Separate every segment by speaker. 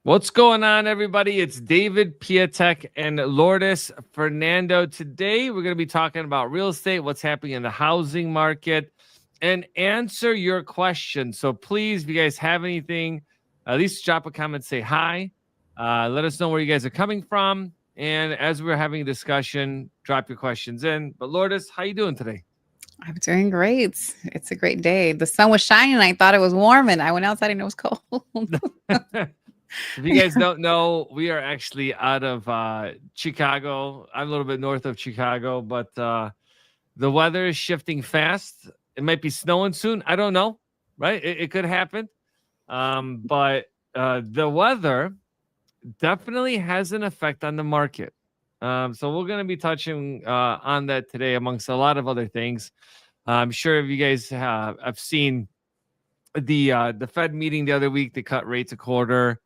Speaker 1: What's going on, everybody? It's David, Piatek, and Lourdes. Fernando. Today, we're going to be talking about real estate, what's happening in the housing market, and answer your questions. So please, if you guys have anything, at least drop a comment, say hi. Let us know where you guys are coming from. And as we're having a discussion, drop your questions in. But Lourdes, how you doing today?
Speaker 2: I'm doing great. It's a great day. The sun was shining. And I thought it was warm, and I went outside and it was cold.
Speaker 1: If you guys don't know, we are actually out of Chicago. I'm a little bit north of Chicago, but the weather is shifting fast. It might be snowing soon. I don't know, right? It could happen. But the weather definitely has an effect on the market. So we're going to be touching on that today, amongst a lot of other things. I'm sure if you guys have seen the Fed meeting the other week, they cut rates a quarter.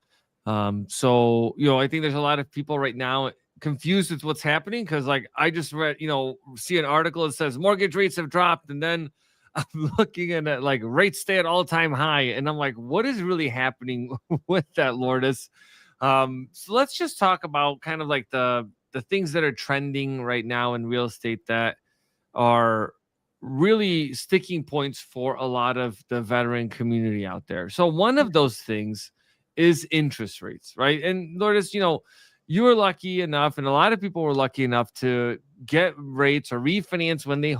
Speaker 1: So I think there's a lot of people right now confused with what's happening because, like, I just read, see an article that says mortgage rates have dropped, and then I'm looking at it like rates stay at all-time high, and I'm like, what is really happening with that, Lourdes? So let's just talk about kind of like the things that are trending right now in real estate that are really sticking points for a lot of the veteran community out there. So one of those things is interest rates, right? And Lourdes, you were lucky enough, and a lot of people were lucky enough to get rates or refinance when they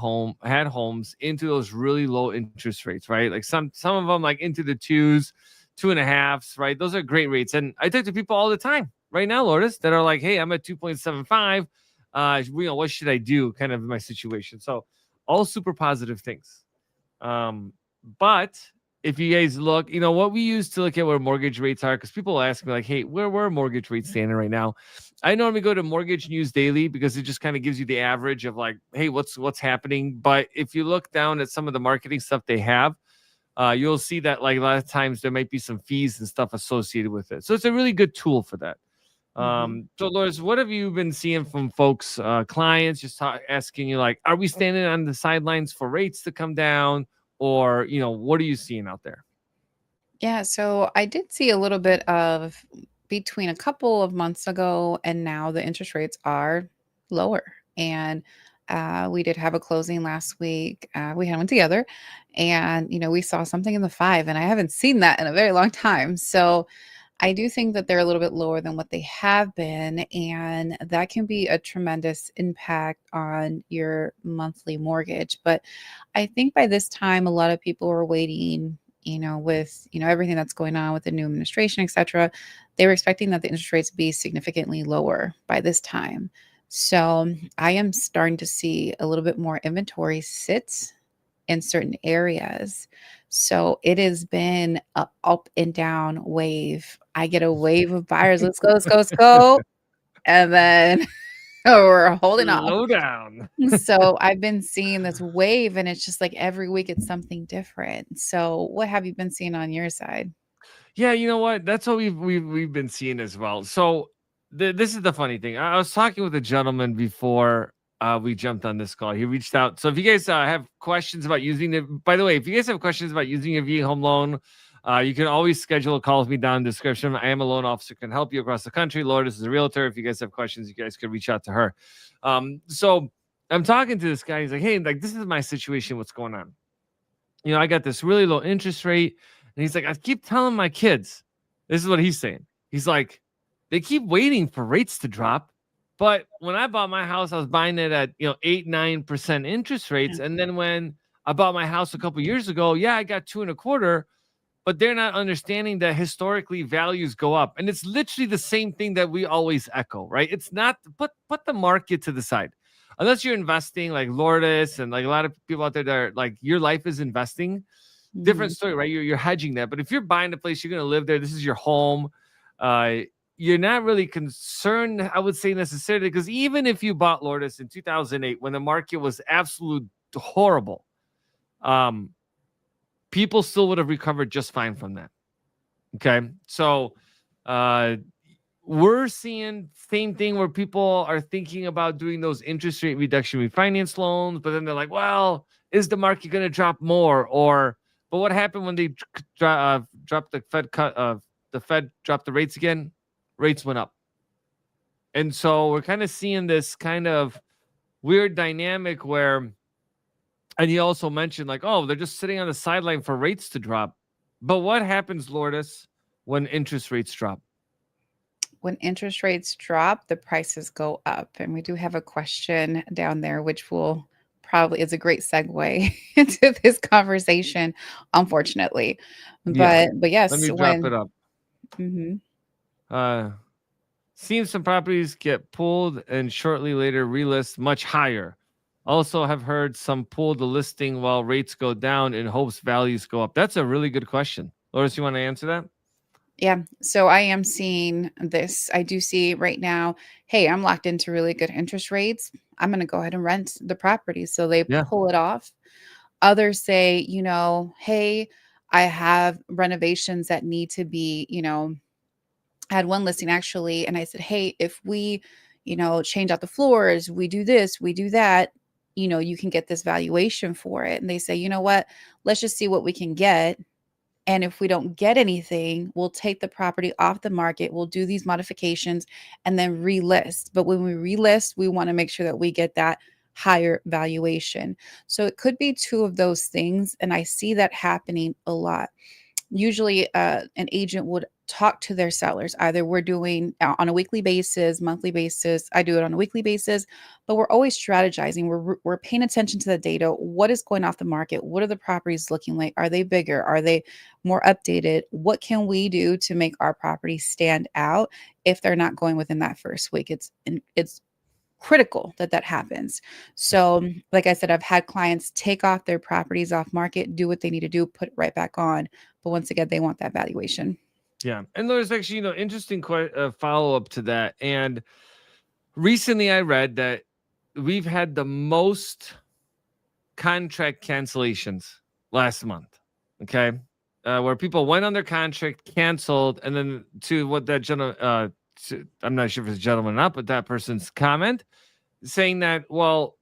Speaker 1: had homes into those really low interest rates, right? Like some of them like into the twos, 2.5s, right? Those are great rates. And I talk to people all the time right now, Lourdes, that are like, hey, I'm at 2.75. What should I do? Kind of my situation. So all super positive things. But if you guys look, what we use to look at where mortgage rates are, because people ask me like, hey, where are mortgage rates standing right now? I normally go to Mortgage News Daily because it just kind of gives you the average of like, hey, what's happening. But if you look down at some of the marketing stuff they have, you'll see that like a lot of times there might be some fees and stuff associated with it. So it's a really good tool for that. So Lourdes, what have you been seeing from folks, clients, just asking you like, are we standing on the sidelines for rates to come down? Or, what are you seeing out there?
Speaker 2: Yeah, so I did see a little bit of between a couple of months ago and now the interest rates are lower. And we did have a closing last week. We had one together, and we saw something in the five, and I haven't seen that in a very long time. So I do think that they're a little bit lower than what they have been, and that can be a tremendous impact on your monthly mortgage. But I think by this time, a lot of people were waiting, with, everything that's going on with the new administration, et cetera. They were expecting that the interest rates be significantly lower by this time. So I am starting to see a little bit more inventory sit in certain areas. So it has been a up and down wave. I get a wave of buyers. Let's go, let's go, let's go. And then we're holding off.
Speaker 1: Slow down.
Speaker 2: So I've been seeing this wave, and it's just like every week it's something different. So what have you been seeing on your side?
Speaker 1: Yeah, you know what? That's what we've been seeing as well. So this is the funny thing. I was talking with a gentleman before we jumped on this call. He reached out. So if you guys have questions about using it, by the way, if you guys have questions about using a VA home loan, you can always schedule a call with me down in the description. I am a loan officer, can help you across the country. Lourdes is a realtor. If you guys have questions, you guys could reach out to her. So I'm talking to this guy. He's like, hey, like, this is my situation. What's going on? I got this really low interest rate. And he's like, I keep telling my kids, this is what he's saying. He's like, they keep waiting for rates to drop. But when I bought my house, I was buying it at 8-9% interest rates. And then when I bought my house a couple years ago, yeah, I got 2.25%. But they're not understanding that historically values go up. And it's literally the same thing that we always echo, right? It's not put the market to the side. Unless you're investing like Lourdes and like a lot of people out there that are like, your life is investing. Different story, right? You're hedging that. But if you're buying a place, you're going to live there. This is your home. You're not really concerned, I would say, necessarily, because even if you bought Lourdes in 2008 when the market was absolute horrible, people still would have recovered just fine from that. Okay, so we're seeing same thing where people are thinking about doing those interest rate reduction refinance loans, but then they're like, well, is the market going to drop more? But what happened when they dropped the Fed cut the Fed dropped the rates again, rates went up. And so we're kind of seeing this kind of weird dynamic where, and you also mentioned like, oh, they're just sitting on the sideline for rates to drop. But what happens, Lourdes, when interest rates drop?
Speaker 2: When interest rates drop, the prices go up. And we do have a question down there, which will probably is a great segue into this conversation, unfortunately.
Speaker 1: Yeah.
Speaker 2: But
Speaker 1: Let
Speaker 2: yes,
Speaker 1: me drop
Speaker 2: when
Speaker 1: it up.
Speaker 2: mhm.
Speaker 1: Uh, Seen some properties get pulled and shortly later relist much higher. Also have heard some pull the listing while rates go down in hopes values go up. That's a really good question. Loris, you want to answer that?
Speaker 2: Yeah, so I am seeing this. I do see right now, hey, I'm locked into really good interest rates. I'm going to go ahead and rent the property. So they
Speaker 1: Yeah.
Speaker 2: pull it off. Others say, hey, I have renovations that need to be, I had one listing actually, and I said, hey, if we, change out the floors, we do this, we do that, you can get this valuation for it. And they say, you know what, let's just see what we can get. And if we don't get anything, we'll take the property off the market. We'll do these modifications and then relist. But when we relist, we want to make sure that we get that higher valuation. So it could be two of those things. And I see that happening a lot. Usually, an agent would talk to their sellers. Either we're doing on a weekly basis, monthly basis. I do it on a weekly basis, but we're always strategizing. We're paying attention to the data. What is going off the market? What are the properties looking like? Are they bigger? Are they more updated? What can we do to make our property stand out if they're not going within that first week? It's critical that that happens. So, like I said, I've had clients take off their properties off market, do what they need to do, put it right back on. But once again, they want that valuation.
Speaker 1: Yeah. And there's actually, interesting follow up to that. And recently I read that we've had the most contract cancellations last month. Okay. Where people went on their contract, canceled, and then to what that gentleman, I'm not sure if it's a gentleman or not, but that person's comment saying that, well,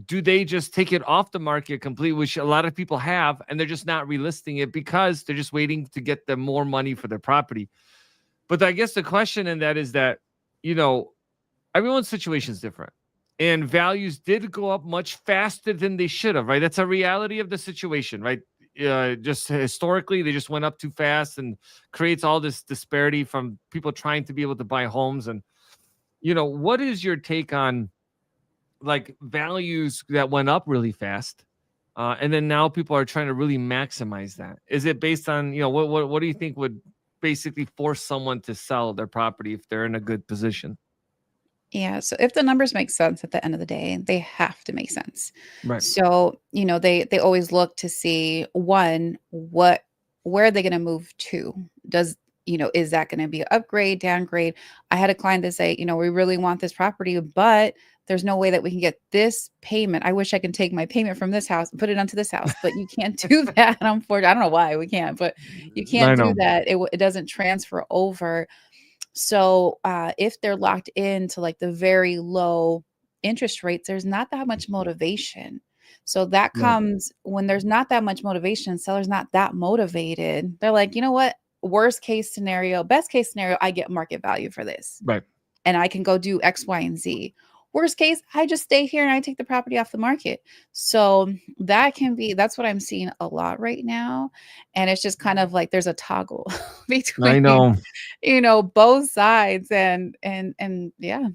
Speaker 1: do they just take it off the market completely, which a lot of people have, and they're just not relisting it because they're just waiting to get them more money for their property. But I guess the question in that is that, everyone's situation is different. And values did go up much faster than they should have, right? That's a reality of the situation, right? Just historically, they just went up too fast and creates all this disparity from people trying to be able to buy homes. And, what is your take on like values that went up really fast? And then now people are trying to really maximize that. Is it based on, what do you think would basically force someone to sell their property if they're in a good position?
Speaker 2: Yeah. So if the numbers make sense at the end of the day, they have to make sense.
Speaker 1: Right.
Speaker 2: So, they always look to see one, where are they going to move to? Does, is that going to be upgrade, downgrade? I had a client that say, we really want this property, but there's no way that we can get this payment. I wish I could take my payment from this house and put it onto this house, but you can't do that. Unfortunately, I don't know why we can't, but you
Speaker 1: I
Speaker 2: can't do
Speaker 1: know.
Speaker 2: that. It doesn't transfer over. So, if they're locked into like the very low interest rates, there's not that much motivation. So that
Speaker 1: Right.
Speaker 2: comes when there's not that much motivation, seller's not that motivated. They're like, you know what? Worst case scenario, best case scenario, I get market value for this
Speaker 1: Right.
Speaker 2: and I can go do X, Y, and Z. Worst case, I just stay here and I take the property off the market. So that's what I'm seeing a lot right now. And it's just kind of like there's a toggle
Speaker 1: I
Speaker 2: between,
Speaker 1: know.
Speaker 2: both sides and yeah.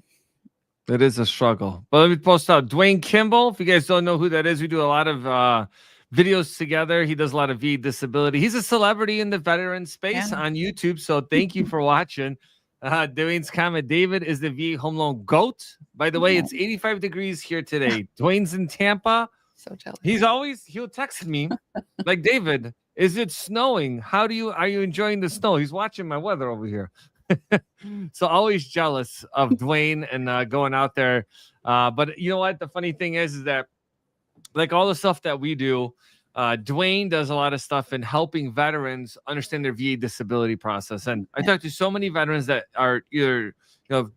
Speaker 1: It is a struggle. But let me post out Dwayne Kimball. If you guys don't know who that is, we do a lot of videos together. He does a lot of VA disability. He's a celebrity in the veteran space
Speaker 2: Yeah.
Speaker 1: on YouTube. So thank you for watching. Dwayne's comment, David is the VA home loan GOAT. By the way,
Speaker 2: Yeah.
Speaker 1: it's 85 degrees here today. Dwayne's in Tampa.
Speaker 2: So jealous.
Speaker 1: He'll text me like, David, is it snowing? Are you enjoying the snow? He's watching my weather over here. So always jealous of Dwayne and going out there. But you know what? The funny thing is that like all the stuff that we do, Dwayne does a lot of stuff in helping veterans understand their VA disability process. And I talked to so many veterans that are either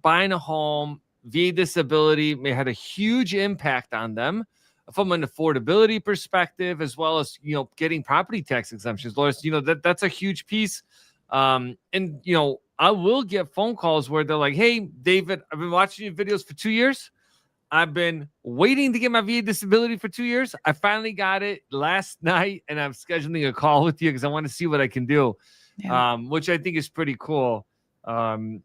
Speaker 1: buying a home, VA disability may had a huge impact on them from an affordability perspective, as well as getting property tax exemptions. Lourdes, that's a huge piece And I will get phone calls where they're like, "Hey, David, I've been watching your videos for 2 years. I've been waiting to get my VA disability for 2 years. I finally got it last night, and I'm scheduling a call with you because I want to see what I can do,"
Speaker 2: Yeah.
Speaker 1: which I think is pretty cool. Um,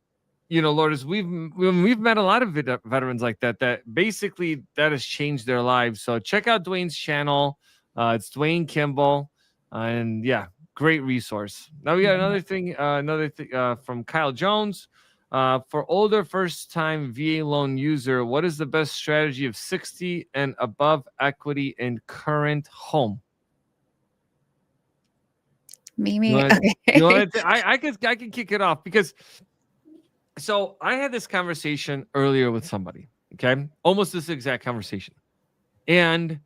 Speaker 1: Lourdes, we've met a lot of veterans like that. That basically that has changed their lives. So check out Dwayne's channel. It's Dwayne Kimball, and yeah, great resource. Now we got
Speaker 2: Mhm.
Speaker 1: another thing from Kyle Jones. For older first-time VA loan user, what is the best strategy of 60 and above equity in current home? You
Speaker 2: Mimi,
Speaker 1: want you
Speaker 2: okay.
Speaker 1: want to? I can kick it off because so I had this conversation earlier with somebody. Okay, almost this exact conversation, and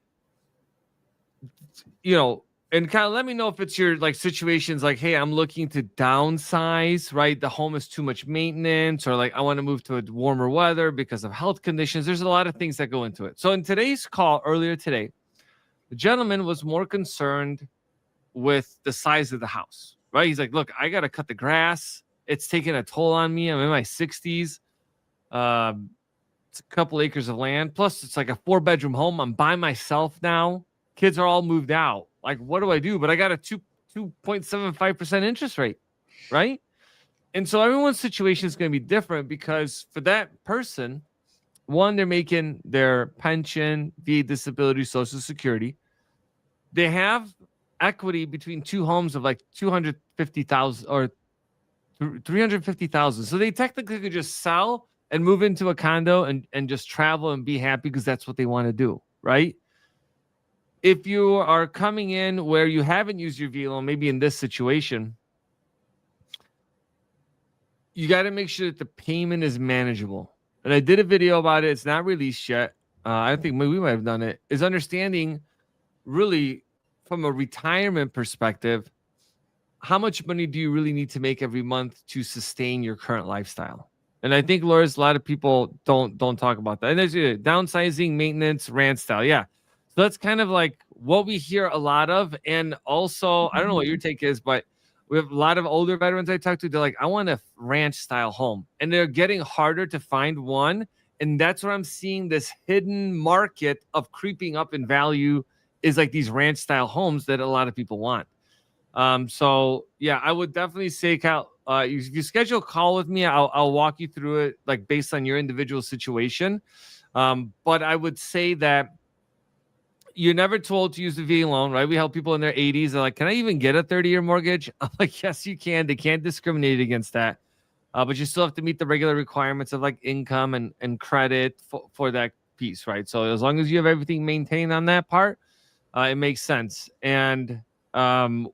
Speaker 1: you know, and kind of let me know if it's your like situations like, hey, I'm looking to downsize, right? The home is too much maintenance, or like I want to move to a warmer weather because of health conditions. There's a lot of things that go into it. So in today's call earlier today, the gentleman was more concerned with the size of the house, right? He's like, look, I got to cut the grass. It's taking a toll on me. I'm in my 60s. Um, it's a couple acres of land. Plus, it's like a 4-bedroom home. I'm by myself now. Kids are all moved out. Like, what do I do? But I got a 2.75% interest rate, right? And so everyone's situation is going to be different because for that person, one, they're making their pension, VA disability, Social Security. They have equity between two homes of like 250,000 or 350,000. So they technically could just sell and move into a condo and just travel and be happy because that's what they want to do, right? If you are coming in where you haven't used your V loan, maybe in this situation, you got to make sure that the payment is manageable. And I did a video about it. It's not released yet. I think maybe we might have done it. Is understanding really from a retirement perspective, how much money do you really need to make every month to sustain your current lifestyle? And I think, Laura's, a lot of people don't talk about that. And there's downsizing, maintenance, rant style. Yeah. So that's kind of like what we hear a lot of. And also, I don't know what your
Speaker 2: Mhm.
Speaker 1: take is, but we have a lot of older veterans I talk to. They're like, I want a ranch style home. And they're getting harder to find one. And that's where I'm seeing this hidden market of creeping up in value is like these ranch style homes that a lot of people want. So yeah, I would definitely say, Cal, you schedule a call with me, I'll walk you through it, like based on your individual situation. But I would say that you're never told to use the VA loan, right? We help people in their 80s. They're like, can I even get a 30-year mortgage? I'm like, yes, you can. They can't discriminate against that. But you still have to meet the regular requirements of like income and credit for that piece, right? So as long as you have everything maintained on that part, it makes sense. And um,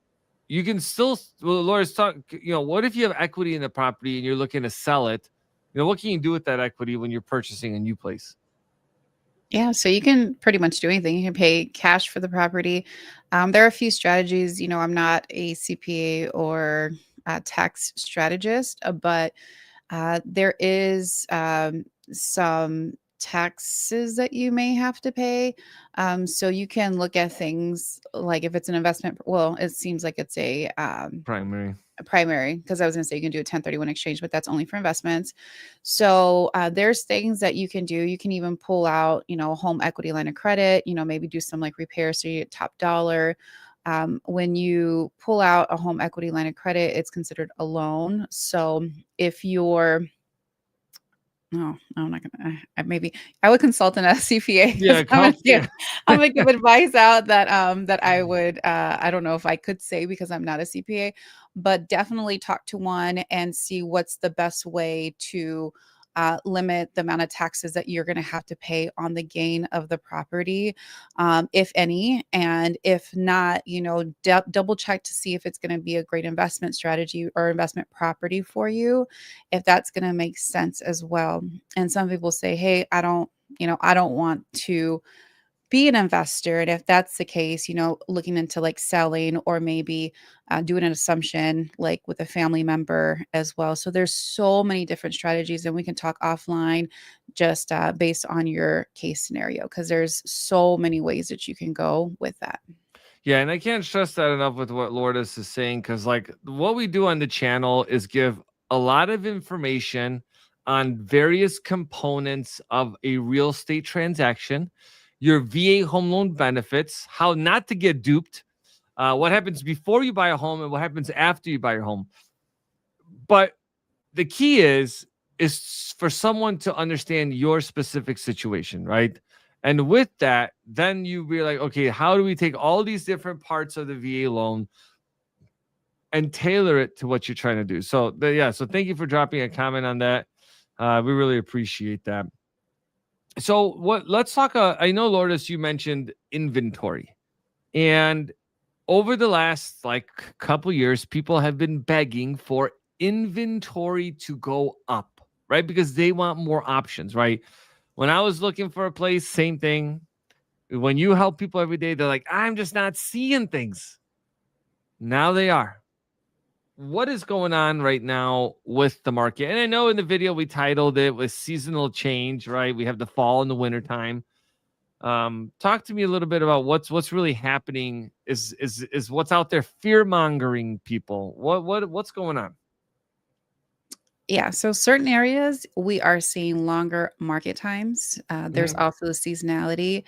Speaker 1: you can still, well, Laura's talk. What if you have equity in the property and you're looking to sell it? What can you do with that equity when you're purchasing a new place?
Speaker 2: Yeah, so you can pretty much do anything. You can pay cash for the property. There are a few strategies. I'm not a CPA or a tax strategist, but there is some taxes that you may have to pay. So you can look at things like if it's an investment. Well, it seems like it's
Speaker 1: Primary.
Speaker 2: a primary, because I was going to say you can do a 1031 exchange, but that's only for investments. So there's things that you can do. You can even pull out, a home equity line of credit, maybe do some like repairs so you get top dollar. When you pull out a home equity line of credit, it's considered a loan. So if you're no, I'm not gonna. Maybe I would consult an CPA because
Speaker 1: Yeah, comp. Yeah.
Speaker 2: I'm gonna give advice out that that I would. I don't know if I could say because I'm not a CPA, but definitely talk to one and see what's the best way to limit the amount of taxes that you're going to have to pay on the gain of the property, if any, and if not, double check to see if it's going to be a great investment strategy or investment property for you, if that's going to make sense as well. And some people say, hey, I don't want to be an investor. And if that's the case, looking into like selling or maybe doing an assumption like with a family member as well. So there's so many different strategies, and we can talk offline just based on your case scenario because there's so many ways that you can go with that.
Speaker 1: Yeah, and I can't stress that enough with what Lourdes is saying, because like what we do on the channel is give a lot of information on various components of a real estate transaction, your VA home loan benefits, how not to get duped, what happens before you buy a home and what happens after you buy your home. But the key is for someone to understand your specific situation, right? And with that, then you be like, okay, how do we take all these different parts of the VA loan and tailor it to what you're trying to do? So yeah, so thank you for dropping a comment on that. We really appreciate that. So what? Let's talk. I know, Lourdes, you mentioned inventory, and over the last like couple years, people have been begging for inventory to go up, right? Because they want more options, right? When I was looking for a place, same thing. When you help people every day, they're like, I'm just not seeing things. Now they are. What is going on right now with the market? And I know in the video we titled it with seasonal change, right? We have the fall and the winter time. Talk to me a little bit about what's really happening. Is what's out there fear mongering people? What's going on?
Speaker 2: Yeah, so certain areas we are seeing longer market times. There's
Speaker 1: Mhm.
Speaker 2: also the seasonality.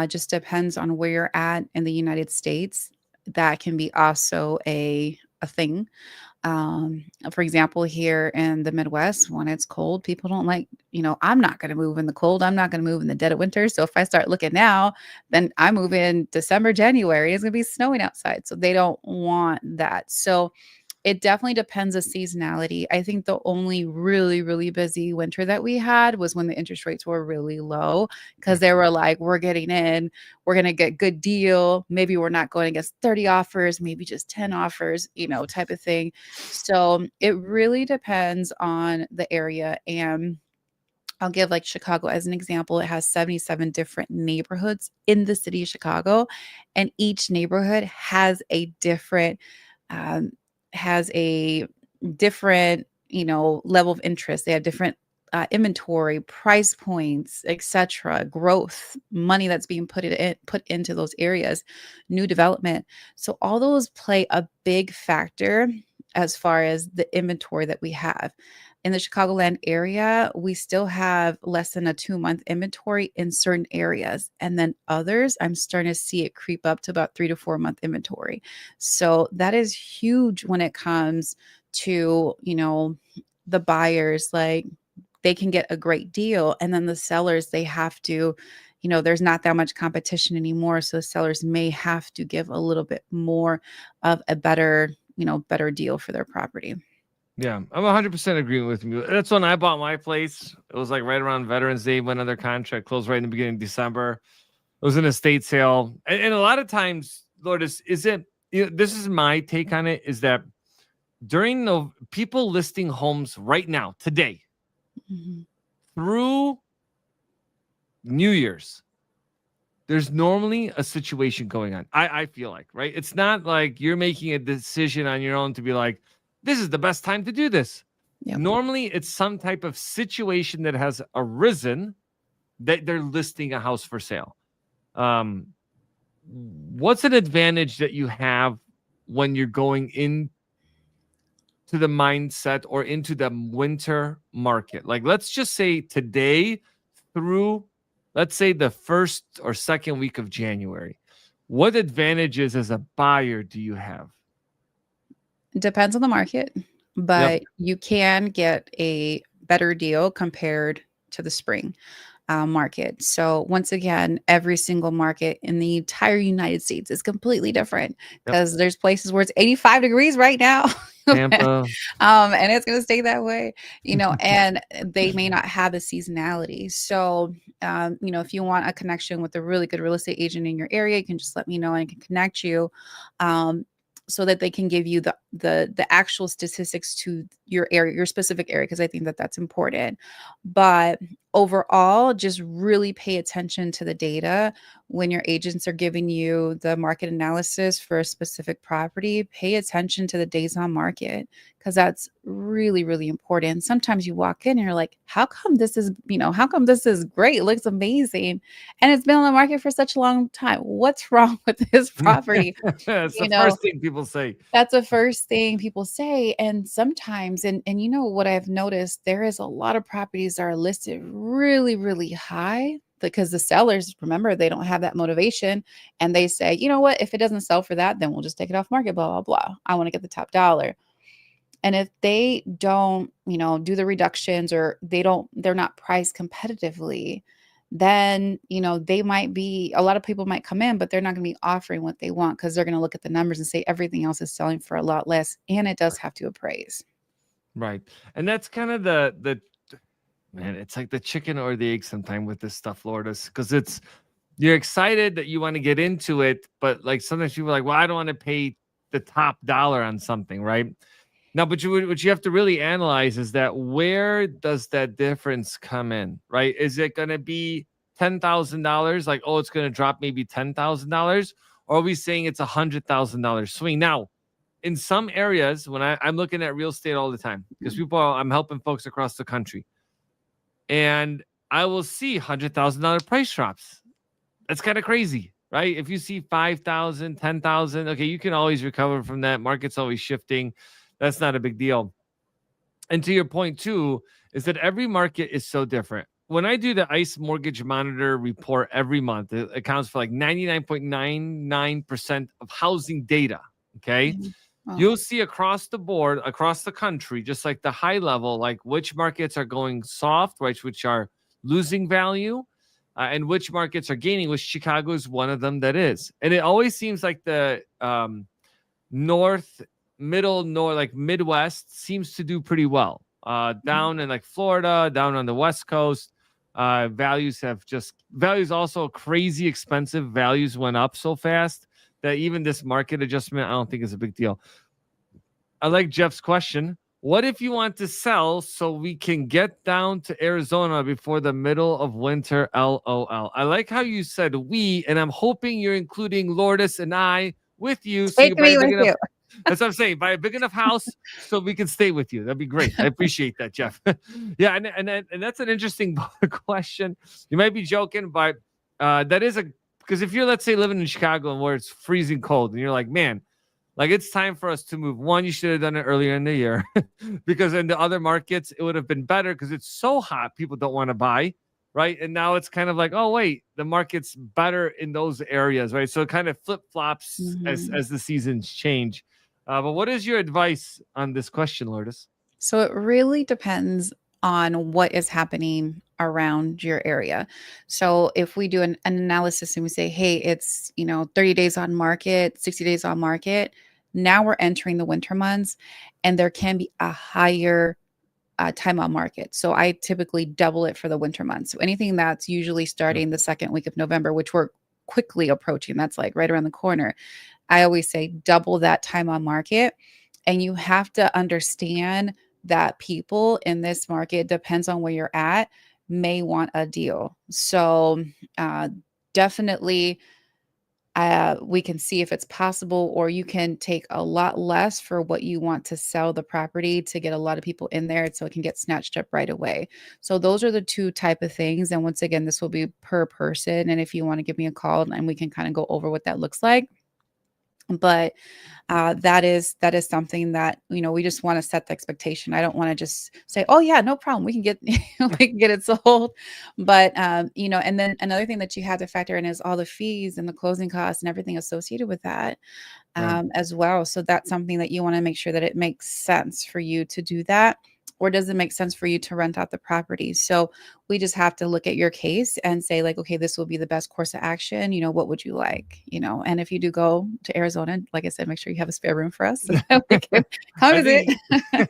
Speaker 2: Just depends on where you're at in the United States. That can be also a thing. For example, here in the Midwest, when it's cold, people don't like, I'm not going to move in the cold. I'm not going to move in the dead of winter. So if I start looking now, then I move in December, January. It's going to be snowing outside. So they don't want that. So it definitely depends on seasonality. I think the only really, really busy winter that we had was when the interest rates were really low because they were like, we're getting in, we're going to get good deal. Maybe we're not going against 30 offers, maybe just 10 offers, type of thing. So it really depends on the area. And I'll give like Chicago as an example. It has 77 different neighborhoods in the city of Chicago, and each neighborhood um, has a different, level of interest. They have different inventory, price points, etc., growth, money that's being put into those areas, new development. So all those play a big factor as far as the inventory that we have. In the Chicagoland area, we still have less than a 2-month inventory in certain areas. And then others, I'm starting to see it creep up to about 3 to 4 month inventory. So that is huge when it comes to, the buyers. Like, they can get a great deal. And then the sellers, they have to, there's not that much competition anymore. So sellers may have to give a little bit more of a better deal for their property.
Speaker 1: Yeah, I'm 100% agreeing with you. That's when I bought my place. It was like right around Veterans Day, went under contract, closed right in the beginning of December. It was an estate sale, and a lot of times, Lord, is it? This is my take on it. Is that during the people listing homes right now, today,
Speaker 2: Mhm.
Speaker 1: through New Year's, there's normally a situation going on. I feel like, right? It's not like you're making a decision on your own to be like, this is the best time to do this.
Speaker 2: Yep.
Speaker 1: Normally, it's some type of situation that has arisen that they're listing a house for sale. Um, what's an advantage that you have when you're going into the mindset or into the winter market? Like, let's just say today through, let's say, the first or second week of January. What advantages as a buyer do you have?
Speaker 2: Depends on the market,
Speaker 1: Yep.
Speaker 2: but you can get a better deal compared to the spring market. So once again, every single market in the entire United States is completely different
Speaker 1: Yep.
Speaker 2: because there's places where it's 85 degrees right now.
Speaker 1: Tampa.
Speaker 2: And it's going to stay that way, and they may not have the seasonality. So, if you want a connection with a really good real estate agent in your area, you can just let me know and I can connect you. Um, so that they can give you the actual statistics to your area, your specific area, because I think that that's important. But overall, just really pay attention to the data when your agents are giving you the market analysis for a specific property, pay attention to the days on market because that's really, really important. Sometimes you walk in and you're like, how come this is, how come this is great? It looks amazing. And it's been on the market for such a long time. What's wrong with this property?
Speaker 1: That's the
Speaker 2: You know,
Speaker 1: first thing people say.
Speaker 2: that's the first thing people say, and sometimes and you know what I've noticed, there is a lot of properties that are listed really, really high because the sellers, remember, they don't have that motivation, and they say, "You know what? If it doesn't sell for that, then we'll just take it off market, blah, blah, blah. I wanna get the top dollar." And if they don't, do the reductions or they're not priced competitively, then, they might be a lot of people might come in, but they're not gonna be offering what they want because they're gonna look at the numbers and say everything else is selling for a lot less, and it does have to appraise.
Speaker 1: Right. And that's kind of the man, it's like the chicken or the egg sometime with this stuff, Lourdes, because you're excited that you want to get into it, but like sometimes people are like, well, I don't want to pay the top dollar on something, right? Now, but what you have to really analyze is that where does that difference come in, right? Is it going to be $10,000? Like, oh, it's going to drop maybe $10,000, or are we saying it's $100,000 swing? Now, in some areas, when I'm looking at real estate all the time, because I'm helping folks across the country, and I will see $100,000 price drops. That's kind of crazy, right? If you see 5,000, 10,000, okay, you can always recover from that. Market's always shifting. That's not a big deal. And to your point too, is that every market is so different. When I do the ICE Mortgage Monitor report every month, it accounts for like 99.99% of housing data. Okay.
Speaker 2: Yeah. Wow.
Speaker 1: You'll see across the board, across the country, just like the high level, like which markets are going soft, right, which are losing value, and which markets are gaining, which Chicago is one of them that is. And it always seems like the north, middle, north, like Midwest seems to do pretty well. Down in like Florida, down on the West Coast, values also crazy expensive. Values went up so fast that even this market adjustment, I don't think is a big deal. I like Jeff's question. What if you want to sell so we can get down to Arizona before the middle of winter? LOL. I like how you said we, and I'm hoping you're including Lourdes and I with you so you
Speaker 2: Take
Speaker 1: can buy
Speaker 2: me
Speaker 1: a big
Speaker 2: with
Speaker 1: enough.
Speaker 2: you.
Speaker 1: That's what I'm saying. Buy a big enough house so we can stay with you. That'd be great. I appreciate that, Jeff. Yeah, and that's an interesting question. You might be joking, but that is because if you're, let's say, living in Chicago and where it's freezing cold, and you're like, man, like it's time for us to move. One, you should have done it earlier in the year because in the other markets it would have been better because it's so hot, people don't want to buy, right? And now it's kind of like, oh wait, the market's better in those areas, right? So it kind of flip flops
Speaker 2: Mhm.
Speaker 1: as the seasons change. But what is your advice on this question, Lourdes?
Speaker 2: So it really depends on what is happening around your area. So if we do an analysis and we say, hey, it's 30 days on market, 60 days on market, now we're entering the winter months and there can be a higher time on market. So I typically double it for the winter months. So anything that's usually
Speaker 1: Yeah.
Speaker 2: starting the second week of November, which we're quickly approaching, that's like right around the corner. I always say double that time on market. And you have to understand that people in this market, depends on where you're at, may want a deal. So uh, definitely we can see if it's possible, or you can take a lot less for what you want to sell the property to get a lot of people in there so it can get snatched up right away. So those are the two type of things. And once again, this will be per person. And if you want to give me a call and we can kind of go over what that looks like. But that is something that we just want to set the expectation. I don't want to just say, oh yeah, no problem, we can get we can get it sold. But and then another thing that you have to factor in is all the fees and the closing costs and everything associated with that
Speaker 1: Right.
Speaker 2: as well. So that's something that you want to make sure that it makes sense for you to do that. Or does it make sense for you to rent out the property? So we just have to look at your case and say, like, okay, this will be the best course of action. What would you like? And if you do go to Arizona, like I said, make sure you have a spare room for us so that we can come
Speaker 1: I
Speaker 2: visit.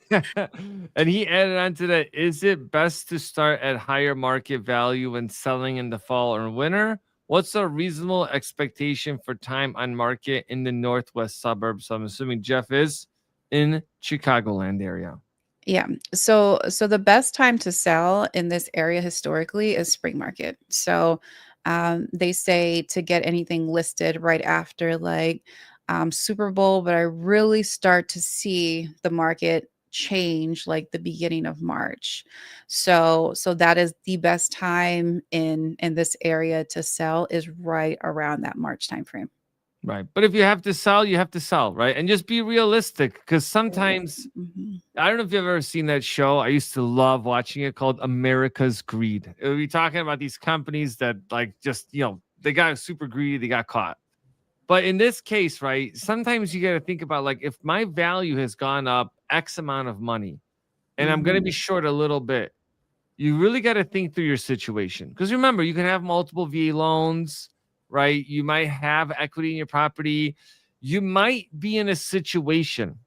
Speaker 1: think, and he added on to that. Is it best to start at higher market value when selling in the fall or winter? What's a reasonable expectation for time on market in the northwest suburbs? So I'm assuming Jeff is in Chicagoland area.
Speaker 2: Yeah. So the best time to sell in this area historically is spring market. So They say to get anything listed right after like Super Bowl, but I really start to see the market change like the beginning of March. So that is the best time in this area to sell is right around that March timeframe.
Speaker 1: Right. But if you have to sell, you have to sell, right? And just be realistic because sometimes
Speaker 2: Mhm.
Speaker 1: I don't know if you've ever seen that show. I used to love watching it called America's Greed. It would be talking about these companies that like just, they got super greedy, they got caught. But in this case, right, sometimes you got to think about like if my value has gone up X amount of money and I'm going to be
Speaker 2: Mhm.
Speaker 1: short a little bit, you really got to think through your situation. Because remember, you can have multiple VA loans, right? You might have equity in your property. You might be in a situation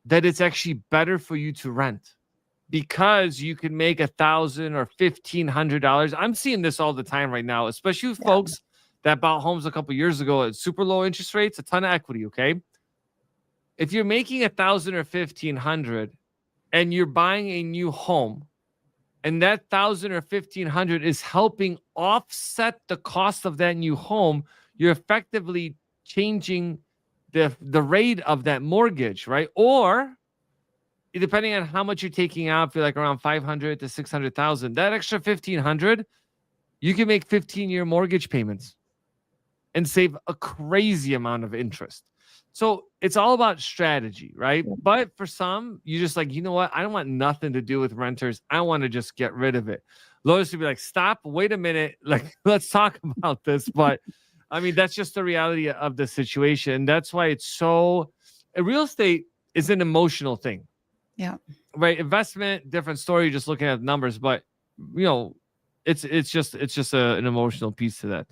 Speaker 1: that it's actually better for you to rent because you can make $1,000 or $1,500. I'm seeing this all the time right now, especially with
Speaker 2: Yeah.
Speaker 1: folks that bought homes a couple years ago at super low interest rates, a ton of equity. Okay, if you're making 1,000 or 1,500 and you're buying a new home, and that 1,000 or 1,500 is helping offset the cost of that new home, you're effectively changing the rate of that mortgage, right? Or depending on how much you're taking out, if you're like around 500 to 600,000, that extra 1,500, you can make 15-year mortgage payments and save a crazy amount of interest. So it's all about strategy, right? But for some, you just like, you know what? I don't want nothing to do with renters. I want to just get rid of it. Lois would be like, stop, wait a minute. Like, let's talk about this. But I mean, that's just the reality of the situation. That's why it's so, real estate is an emotional thing,
Speaker 2: Yeah.
Speaker 1: right? Investment, different story, just looking at numbers, but you know, it's just an emotional piece to that.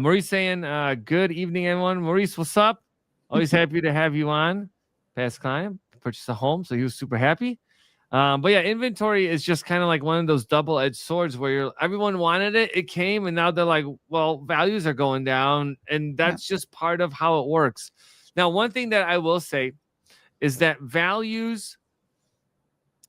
Speaker 1: Maurice saying, good evening, everyone. Maurice, what's up? Always happy to have you on. Past client, purchased a home, so he was super happy. But yeah, inventory is just kind of like one of those double-edged swords where everyone wanted it, it came, and now they're like, well, values are going down, and
Speaker 2: Yeah.
Speaker 1: that's just part of how it works. Now, one thing that I will say is that values,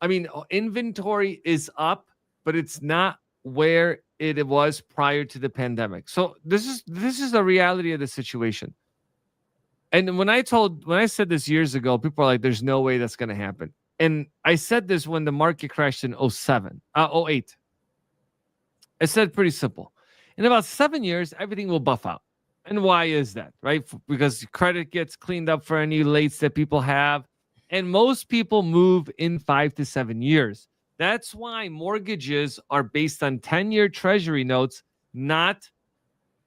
Speaker 1: I mean, inventory is up, but it's not where it was prior to the pandemic. So this is the reality of the situation. And when I said this years ago, people are like, "There's no way that's going to happen." And I said this when the market crashed in '08. I said pretty simple. In about 7 years, everything will buff out. And why is that? Right? Because credit gets cleaned up for any lates that people have. And most people move in 5 to 7 years. That's why mortgages are based on 10-year treasury notes, not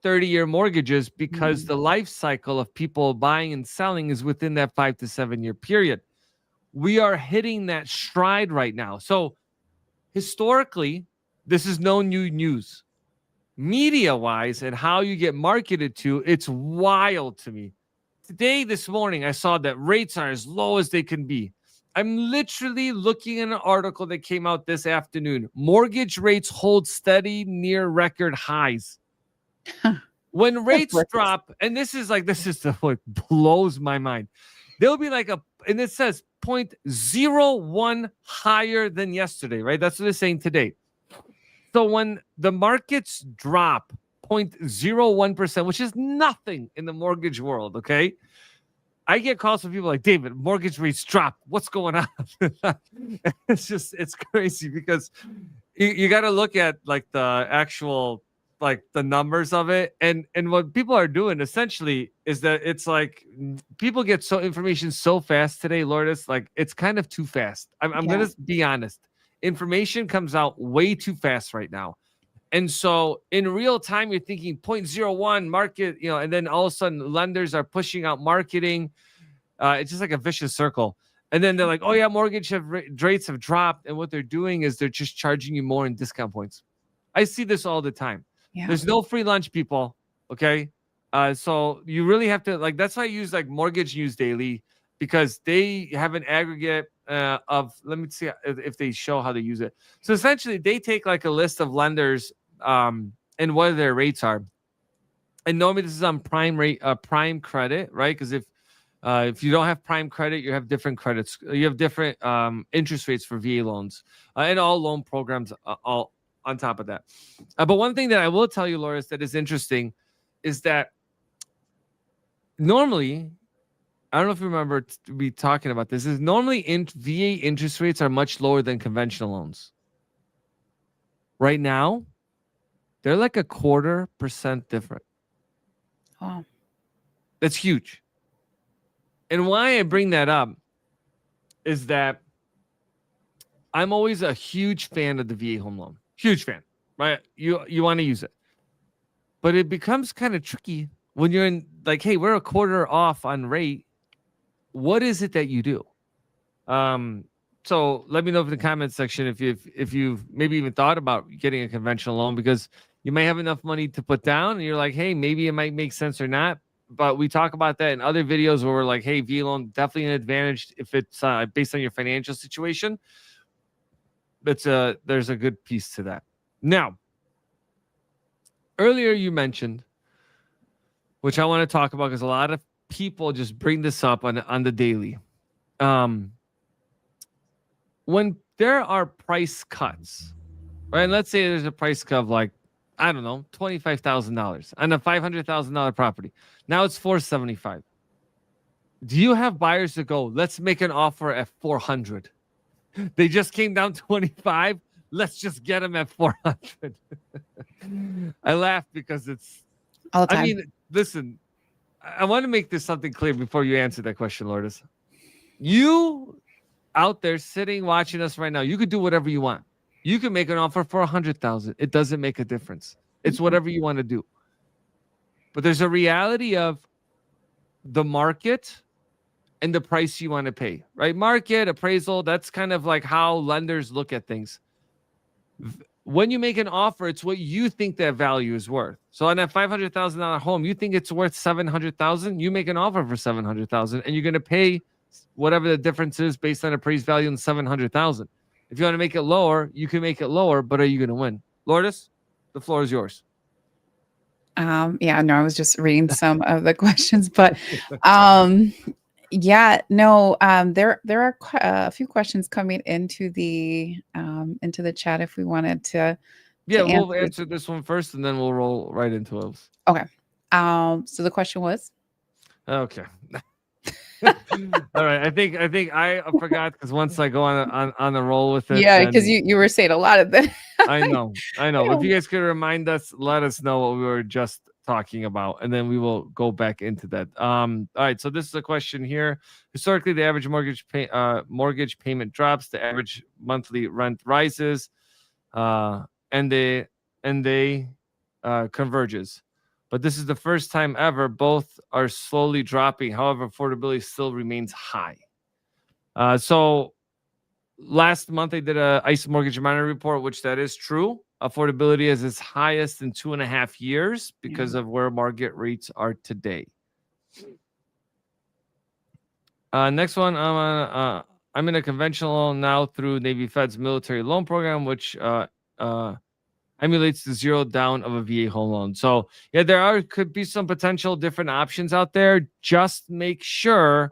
Speaker 1: 30-year mortgages, because
Speaker 2: Mhm.
Speaker 1: the life cycle of people buying and selling is within that 5 to 7 year period. We are hitting that stride right now. So historically, this is no new news. Media wise and how you get marketed to, it's wild to me. Today, this morning, I saw that rates are as low as they can be. I'm literally looking at an article that came out this afternoon. Mortgage rates hold steady near record highs. When
Speaker 2: Of
Speaker 1: rates
Speaker 2: course.
Speaker 1: drop, and this is the what blows my mind. There'll be like and it says 0.01 higher than yesterday, right? That's what they're saying today. So when the markets drop 0.01%, which is nothing in the mortgage world, okay? I get calls from people like, David, mortgage rates drop. What's going on? It's crazy because you got to look at like the actual, like the numbers of it. And what people are doing essentially is that it's like people get so information so fast today, Lourdes, like it's kind of too fast. I'm
Speaker 2: Yeah.
Speaker 1: going to be honest. Information comes out way too fast right now. And so in real time, you're thinking zero point zero 0.01 market, and then all of a sudden lenders are pushing out marketing. It's just like a vicious circle. And then they're like, oh yeah, rates have dropped. And what they're doing is they're just charging you more in discount points. I see this all the time.
Speaker 2: Yeah.
Speaker 1: There's no free lunch, people. Okay. So you really have to that's why I use like Mortgage News Daily, because they have an aggregate of, let me see if they show how they use it. So essentially they take like a list of lenders and what their rates are. And normally this is on prime rate, prime credit, right? Because if you don't have prime credit, you have different credits. You have different interest rates for VA loans, and all loan programs on top of that. But one thing that I will tell you, Lourdes, that is interesting is that normally, I don't know if you remember me talking about this, is normally VA interest rates are much lower than conventional loans. Right now, they're like 0.25% different.
Speaker 2: Wow.
Speaker 1: That's huge. And why I bring that up is that I'm always a huge fan of the VA home loan. Huge fan, right? You want to use it. But it becomes kind of tricky when you're in like, hey, we're a quarter off on rate. What is it that you do? So let me know in the comments section if you've maybe even thought about getting a conventional loan, because you may have enough money to put down and you're like, hey, maybe it might make sense or not. But we talk about that in other videos where we're like, hey, VA loan definitely an advantage if it's based on your financial situation. There's a good piece to that. Now, earlier you mentioned, which I want to talk about because a lot of people just bring this up on the daily. When there are price cuts, right? And let's say there's a price cut of like, I don't know, $25,000 on a $500,000 property. Now it's $475,000. Do you have buyers that go, let's make an offer at 400? They just came down 25. Let's just get them at 400. I laugh because it's
Speaker 2: All the time.
Speaker 1: I mean, listen, I want to make this something clear before you answer that question, Lourdes. You out there sitting watching us right now, you could do whatever you want. You can make an offer for 100,000. It doesn't make a difference. It's whatever you want to do. But there's a reality of the market and the price you want to pay, right? Market, appraisal, that's kind of like how lenders look at things. When you make an offer, it's what you think that value is worth. So on that $500,000 home, you think it's worth $700,000. You make an offer for $700,000, and you're going to pay whatever the difference is based on appraised value in $700,000. If you want to make it lower, you can make it lower, but are you going to win? Lourdes, the floor is yours.
Speaker 2: Yeah, no, I was just reading some of the questions, but yeah, no, there are a few questions coming into the chat if we wanted to
Speaker 1: Yeah, we'll
Speaker 2: answer.
Speaker 1: answer this one first, and then we'll roll right into it.
Speaker 2: Okay. So the question was?
Speaker 1: Okay. All right. I think I forgot because once I go on the roll with it,
Speaker 2: Yeah,
Speaker 1: then
Speaker 2: because you were saying a lot of that.
Speaker 1: I know. But if you guys could remind us, let us know what we were just talking about, and then we will go back into that. All right. So this is a question here. Historically, the average mortgage payment drops, the average monthly rent rises, and they converges. But this is the first time ever both are slowly dropping. However, affordability still remains high. So last month I did a ICE Mortgage Monitor report, which that is true. Affordability is its highest in 2.5 years because of where market rates are today. Next one, I'm in a conventional loan now through Navy Fed's military loan program, which emulates the zero down of a VA home loan. So yeah, could be some potential different options out there. Just make sure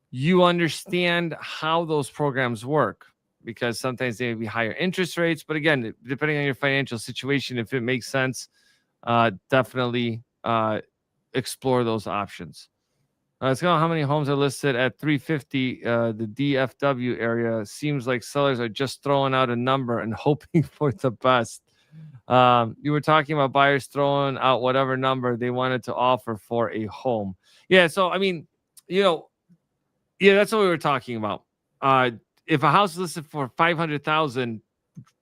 Speaker 1: you understand how those programs work, because sometimes they may be higher interest rates. But again, depending on your financial situation, if it makes sense, definitely explore those options. Let's go. How many homes are listed at 350? The DFW area seems like sellers are just throwing out a number and hoping for the best. You were talking about buyers throwing out whatever number they wanted to offer for a home. Yeah. So, I mean, that's what we were talking about. If a house is listed for 500,000,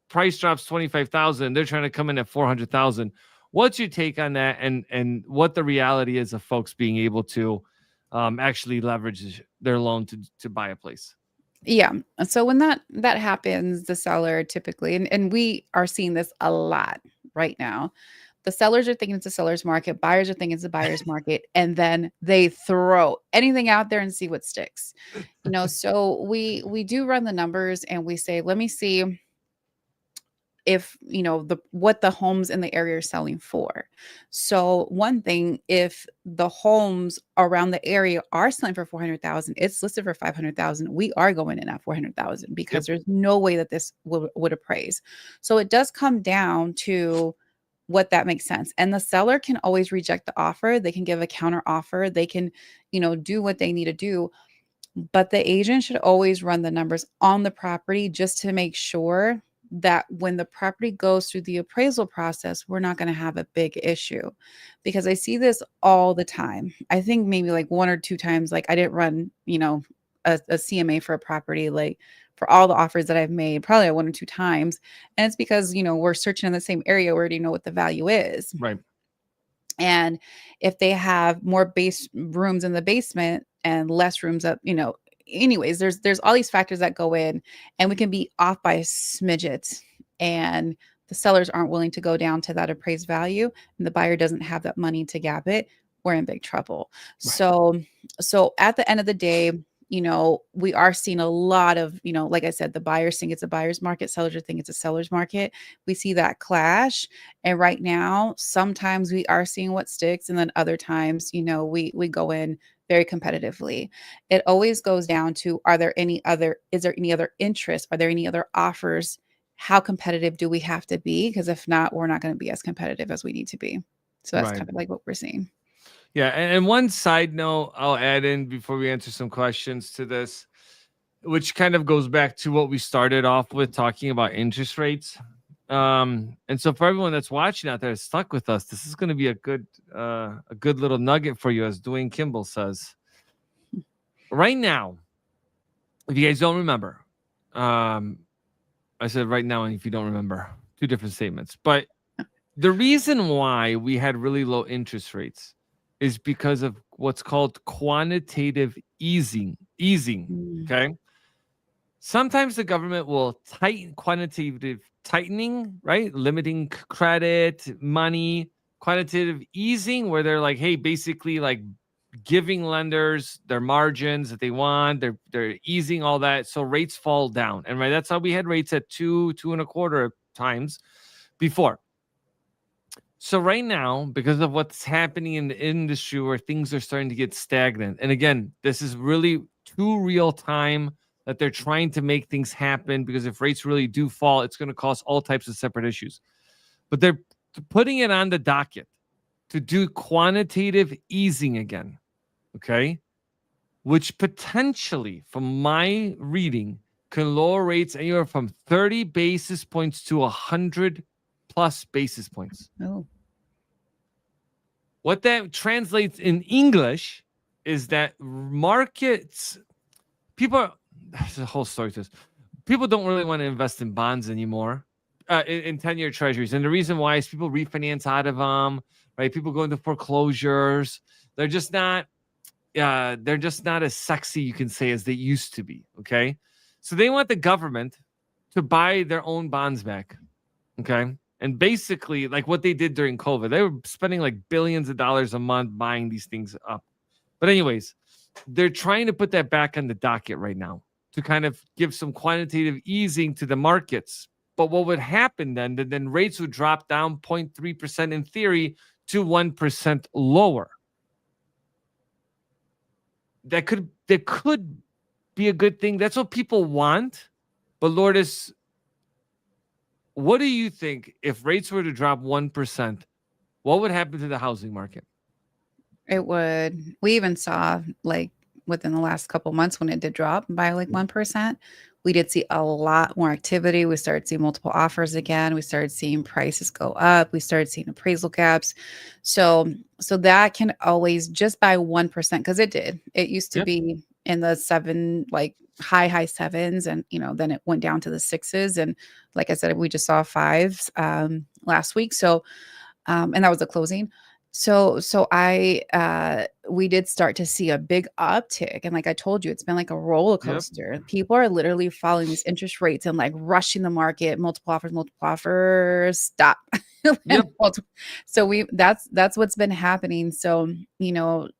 Speaker 1: price drops 25,000, they're trying to come in at 400,000. What's your take on that, and what the reality is of folks being able to actually leverage their loan to buy a place?
Speaker 2: Yeah. So when that happens, the seller typically, and we are seeing this a lot right now, the sellers are thinking it's a seller's market, buyers are thinking it's a buyer's market, and then they throw anything out there and see what sticks. So we do run the numbers and we say, let me see if the what the homes in the area are selling for. So one thing, if the homes around the area are selling for 400,000, it's listed for 500,000, we are going in at 400,000 because
Speaker 1: Yep.
Speaker 2: there's no way that this would appraise. So it does come down to what that makes sense. And the seller can always reject the offer. They can give a counter offer. They can, do what they need to do. But the agent should always run the numbers on the property just to make sure that when the property goes through the appraisal process, we're not going to have a big issue. Because I see this all the time. I think maybe like one or two times, like I didn't run, a CMA for a property, like for all the offers that I've made, probably one or two times. And it's because, we're searching in the same area. We already know what the value is.
Speaker 1: Right.
Speaker 2: And if they have more base rooms in the basement and less rooms up, anyways, there's all these factors that go in, and we can be off by a smidget, and the sellers aren't willing to go down to that appraised value, and the buyer doesn't have that money to gap it. We're in big trouble.
Speaker 1: Right.
Speaker 2: So at the end of the day, we are seeing a lot of, like I said, the buyers think it's a buyer's market, sellers think it's a seller's market. We see that clash. And right now, sometimes we are seeing what sticks. And then other times, we go in very competitively. It always goes down to, is there any other interest? Are there any other offers? How competitive do we have to be? Because if not, we're not going to be as competitive as we need to be. So that's
Speaker 1: Right.
Speaker 2: kind of like what we're seeing.
Speaker 1: Yeah, and one side note I'll add in before we answer some questions to this, which kind of goes back to what we started off with talking about interest rates. And so for everyone that's watching out there, stuck with us, this is going to be a good little nugget for you, as Dwayne Kimball says. Right now, if you guys don't remember, I said right now, and if you don't remember, two different statements. But the reason why we had really low interest rates is because of what's called quantitative easing. Okay. Sometimes the government will tighten quantitative tightening, right? Limiting credit, money, quantitative easing, where they're like, hey, basically like giving lenders their margins that they want. They're easing all that. So rates fall down. And right, that's how we had rates at 2.25 times before. So right now, because of what's happening in the industry where things are starting to get stagnant, and again, this is really too real time that they're trying to make things happen, because if rates really do fall, it's going to cause all types of separate issues. But they're putting it on the docket to do quantitative easing again, okay? Which potentially, from my reading, can lower rates anywhere from 30 basis points to 100 plus basis points.
Speaker 2: Oh.
Speaker 1: What that translates in English is that markets, there's a whole story to this. People don't really want to invest in bonds anymore, in 10-year treasuries. And the reason why is people refinance out of them, right? People go into foreclosures. They're just not as sexy, you can say, as they used to be, okay? So they want the government to buy their own bonds back, okay? And basically, like what they did during COVID, they were spending like billions of dollars a month buying these things up. But anyways, they're trying to put that back on the docket right now to kind of give some quantitative easing to the markets. But what would happen then rates would drop down 0.3% in theory to 1% lower. That could be a good thing. That's what people want. But Lourdes, what do you think if rates were to drop 1%? What would happen to the housing market?
Speaker 2: It would. We even saw, like, within the last couple months when it did drop by like 1%, we did see a lot more activity. We started seeing multiple offers again. We started seeing prices go up. We started seeing appraisal gaps. So that can always, just by 1%, because it did. It used to
Speaker 1: Yep.
Speaker 2: be in the seven, like high sevens, and then it went down to the sixes. And like I said, we just saw fives last week. So and that was the closing. So we did start to see a big uptick. And like I told you, it's been like a roller
Speaker 1: Yep.
Speaker 2: coaster. People are literally following these interest rates and like rushing the market, multiple offers, stop.
Speaker 1: Yep.
Speaker 2: So that's what's been happening. So,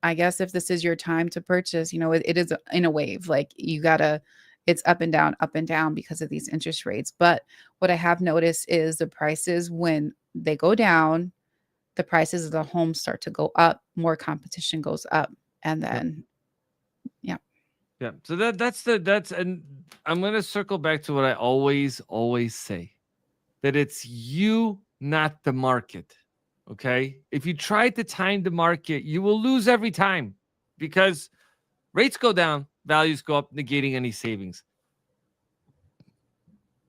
Speaker 2: I guess if this is your time to purchase, it is in a wave. Like you gotta it's up and down because of these interest rates. But what I have noticed is the prices, when they go down, the prices of the homes start to go up, more competition goes up. And
Speaker 1: Yep.
Speaker 2: then, yeah.
Speaker 1: Yeah. So and I'm gonna circle back to what I always say. That it's you, not the market. Okay. If you try to time the market, you will lose every time because rates go down, values go up, negating any savings.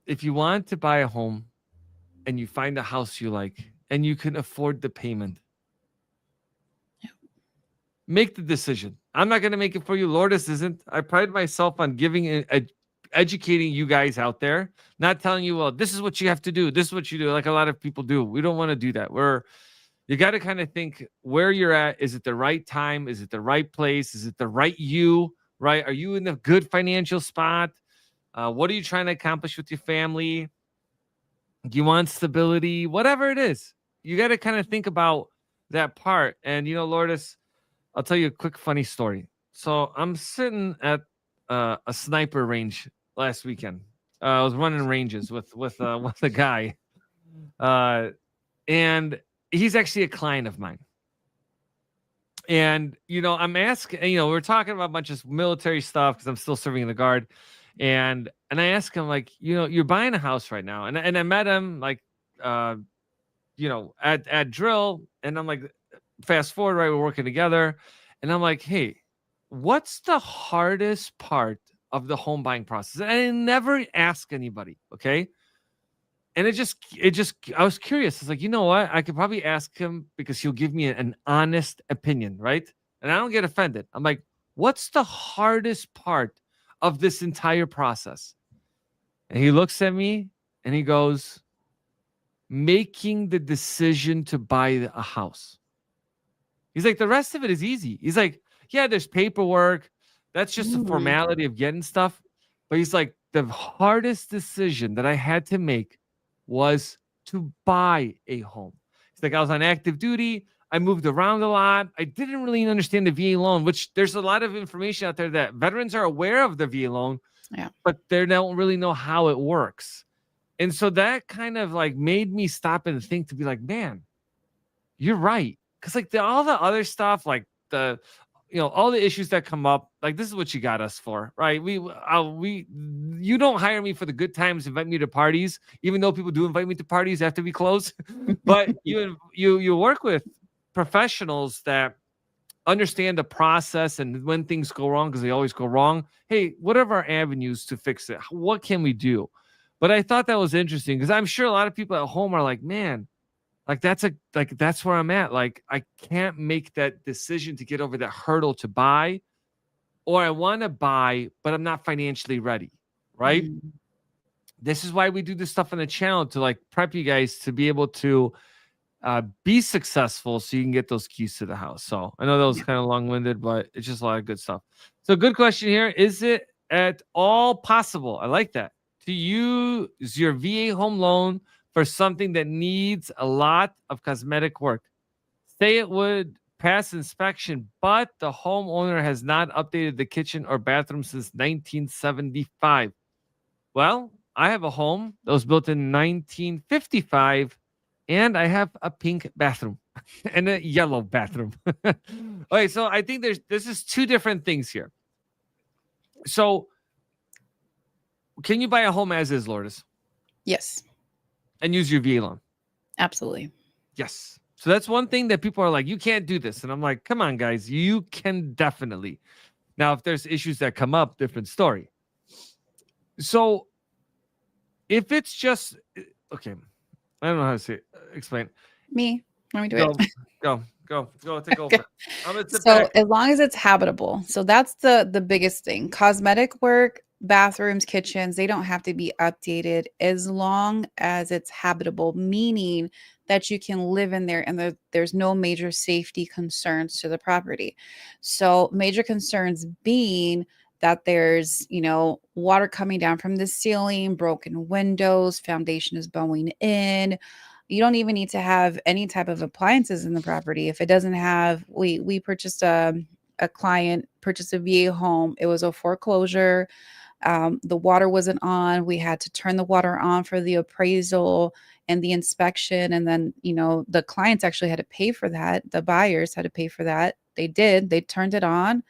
Speaker 1: If you want to buy a home and you find a house you like and you can afford the payment, make the decision. I'm not going to make it for you. Lourdes isn't. I pride myself on educating you guys out there, not telling you, well, this is what you have to do. This is what you do. Like a lot of people do. We don't want to do that. You got to kind of think where you're at. Is it the right time? Is it the right place? Is it the right you? Right? Are you in a good financial spot? What are you trying to accomplish with your family? Do you want stability? Whatever it is, you got to kind of think about that part. And Lourdes, I'll tell you a quick funny story. So I'm sitting at a sniper range last weekend. I was running ranges with with a guy, and he's actually a client of mine. And I'm asking. We're talking about a bunch of military stuff because I'm still serving in the guard. And I asked him, like, you're buying a house right now, and I met him like, at drill, and I'm like, fast forward, right? We're working together, and I'm like, hey, what's the hardest part of the home buying process? And I never ask anybody, okay? And I was curious. It's like, you know what? I could probably ask him because he'll give me an honest opinion, right? And I don't get offended. I'm like, what's the hardest part of this entire process? And he looks at me and he goes, making the decision to buy a house. He's like, the rest of it is easy. He's like, yeah, there's paperwork. That's just a
Speaker 2: Mm.
Speaker 1: formality of getting stuff. But he's like, the hardest decision that I had to make was to buy a home. He's like, I was on active duty. I moved around a lot. I didn't really understand the VA loan, which there's a lot of information out there that veterans are aware of the VA loan,
Speaker 2: Yeah.
Speaker 1: but they don't really know how it works. And so that kind of like made me stop and think to be like, man, you're right. Cause like all the other stuff, like all the issues that come up, like this is what you got us for, right? You don't hire me for the good times, invite me to parties, even though people do invite me to parties after we close. But you work with professionals that understand the process and when things go wrong, because they always go wrong. Hey, what are our avenues to fix it? What can we do? But I thought that was interesting because I'm sure a lot of people at home are like, man, like that's where I'm at. Like I can't make that decision to get over that hurdle to buy, or I want to buy, but I'm not financially ready. Right.
Speaker 2: Mm.
Speaker 1: This is why we do this stuff on the channel to like prep you guys to be able to be successful so you can get those keys to the house. So I know that was
Speaker 2: Yeah.
Speaker 1: kind of long-winded, but it's just a lot of good stuff. So good question here. Is it at all possible? I like that. To use your VA home loan for something that needs a lot of cosmetic work. Say it would pass inspection, but the homeowner has not updated the kitchen or bathroom since 1975. Well, I have a home that was built in 1955, and I have a pink bathroom and a yellow bathroom. Okay, so I think this is two different things here. So, can you buy a home as is, Lourdes,
Speaker 2: Yes,
Speaker 1: and use your VA loan?
Speaker 2: absolutely.
Speaker 1: Yes. So that's one thing that people are like, you can't do this, and I'm like, come on, guys, you can definitely. Now, if there's issues that come up, different story. So, if it's just okay, I don't know how to say it. Explain.
Speaker 2: Me. Let me do
Speaker 1: Go,
Speaker 2: it.
Speaker 1: go, take
Speaker 2: Okay.
Speaker 1: over. I'm gonna sit
Speaker 2: So
Speaker 1: back.
Speaker 2: as long as it's habitable. So that's the biggest thing. Cosmetic work, bathrooms, kitchens, they don't have to be updated as long as it's habitable, meaning that you can live in there and there's no major safety concerns to the property. So major concerns being that there's, water coming down from the ceiling, broken windows, foundation is bowing in. You don't even need to have any type of appliances in the property. If it doesn't have, we purchased a client purchased a VA home. It was a foreclosure. The water wasn't on. We had to turn the water on for the appraisal and the inspection. And then, the clients actually had to pay for that. The buyers had to pay for that. They did. They turned it on,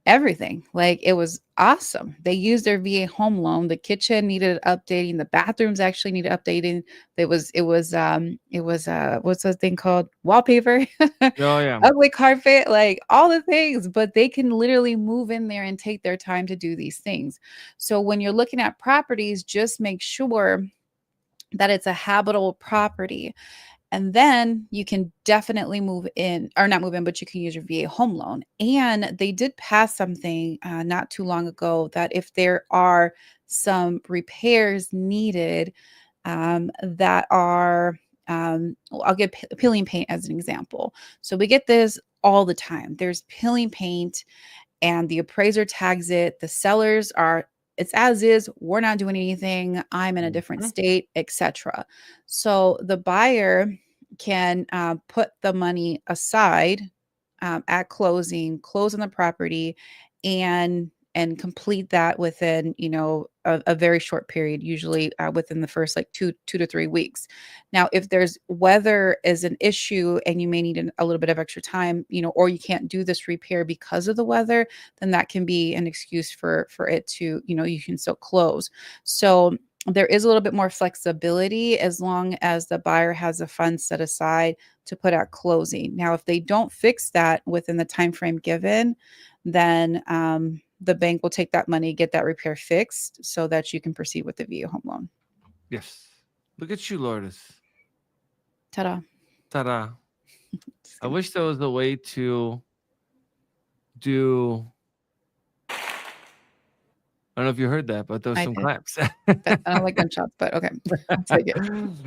Speaker 2: everything. Like, it was awesome. They used their VA home loan. The kitchen needed updating. The bathrooms actually needed updating. It was what's the thing called? Wallpaper,
Speaker 1: Oh yeah.
Speaker 2: ugly carpet, like all the things, but they can literally move in there and take their time to do these things. So when you're looking at properties, just make sure that it's a habitable property. And then you can definitely move in, or not move in, but you can use your VA home loan. And they did pass something not too long ago that if there are some repairs needed that are, I'll give peeling paint as an example. So we get this all the time. There's peeling paint and the appraiser tags it. The sellers are, it's as is, we're not doing anything, I'm in a different
Speaker 1: Mhm.
Speaker 2: state, etc. So the buyer can put the money aside at closing, close on the property, and complete that within a very short period, usually within the first like 2 to 3 weeks. Now, if there's weather is an issue and you may need a little bit of extra time, or you can't do this repair because of the weather, then that can be an excuse for it to, you can still close. So there is a little bit more flexibility as long as the buyer has a fund set aside to put at closing. Now, if they don't fix that within the time frame given, then the bank will take that money, get that repair fixed so that you can proceed with the VA home loan.
Speaker 1: Yes. Look at you, Lourdes.
Speaker 2: Ta-da.
Speaker 1: Ta-da.
Speaker 2: Just
Speaker 1: I
Speaker 2: kidding.
Speaker 1: wish there was a way to do. I don't know if you heard that, but there was
Speaker 2: I
Speaker 1: some
Speaker 2: did.
Speaker 1: claps.
Speaker 2: But I don't like gunshots, but okay. I'll take it.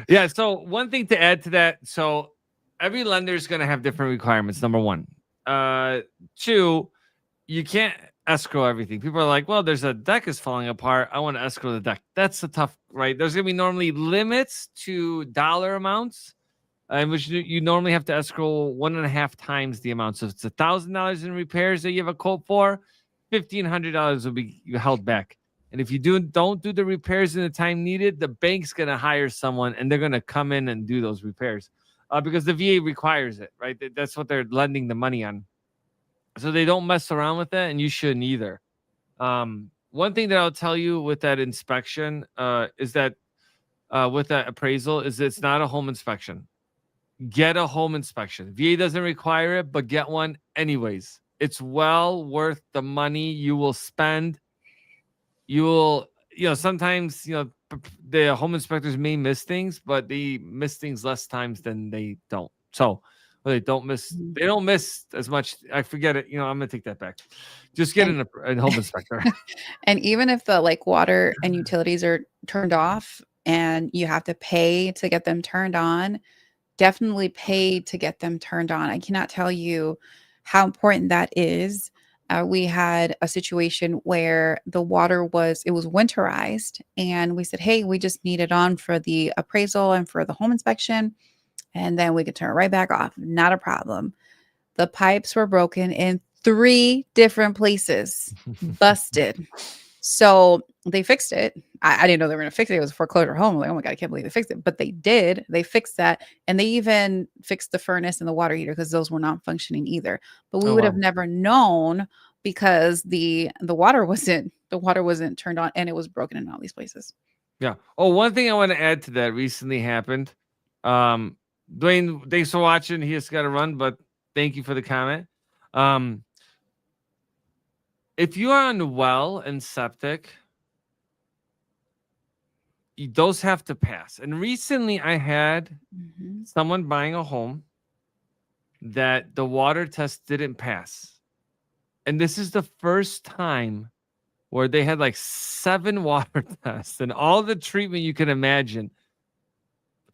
Speaker 1: Yeah. So one thing to add to that. So every lender is going to have different requirements. Number one. Two, you can't escrow everything. People are like, well, there's a deck is falling apart. I want to escrow the deck. That's a tough, right? There's going to be normally limits to dollar amounts, in which you normally have to escrow 1.5 times the amount. So if it's $1,000 in repairs that you have a quote for, $1,500 will be held back. And if you don't do the repairs in the time needed, the bank's going to hire someone and they're going to come in and do those repairs because the VA requires it, right? That's what they're lending the money on. So they don't mess around with that, and you shouldn't either. One thing that I'll tell you with that inspection is that with that appraisal is it's not a home inspection. Get a home inspection. VA doesn't require it, but get one anyways. It's well worth the money you will spend. You will, sometimes, the home inspectors may miss things, but they miss things less times than they don't. So they don't miss.
Speaker 2: Mhm.
Speaker 1: They don't miss as much. I forget it. I'm gonna take that back. Just get
Speaker 2: And
Speaker 1: a home inspector.
Speaker 2: and even if the like water and utilities are turned off and you have to pay to get them turned on, definitely pay to get them turned on. I cannot tell you how important that is. We had a situation where the water it was winterized, and we said, hey, we just need it on for the appraisal and for the home inspection, and then we could turn it right back off. Not a problem. The pipes were broken in 3 different places, busted. So they fixed it. I didn't know they were going to fix it. It was a foreclosure home. I'm like, oh my God, I can't believe they fixed it. But they did. They fixed that. And they even fixed the furnace and the water heater because those were not functioning either. But we
Speaker 1: Oh
Speaker 2: would have
Speaker 1: wow.
Speaker 2: never known because the water wasn't turned on and it was broken in all these places.
Speaker 1: Yeah. Oh, one thing I want to add to that recently happened. Um, Dwayne, thanks for watching. He has got to run, but thank you for the comment. Um, if you are on well and septic, those have to pass. And recently, I had
Speaker 2: Mhm.
Speaker 1: someone buying a home that the water test didn't pass, and this is the first time where they had like 7 water tests and all the treatment you can imagine.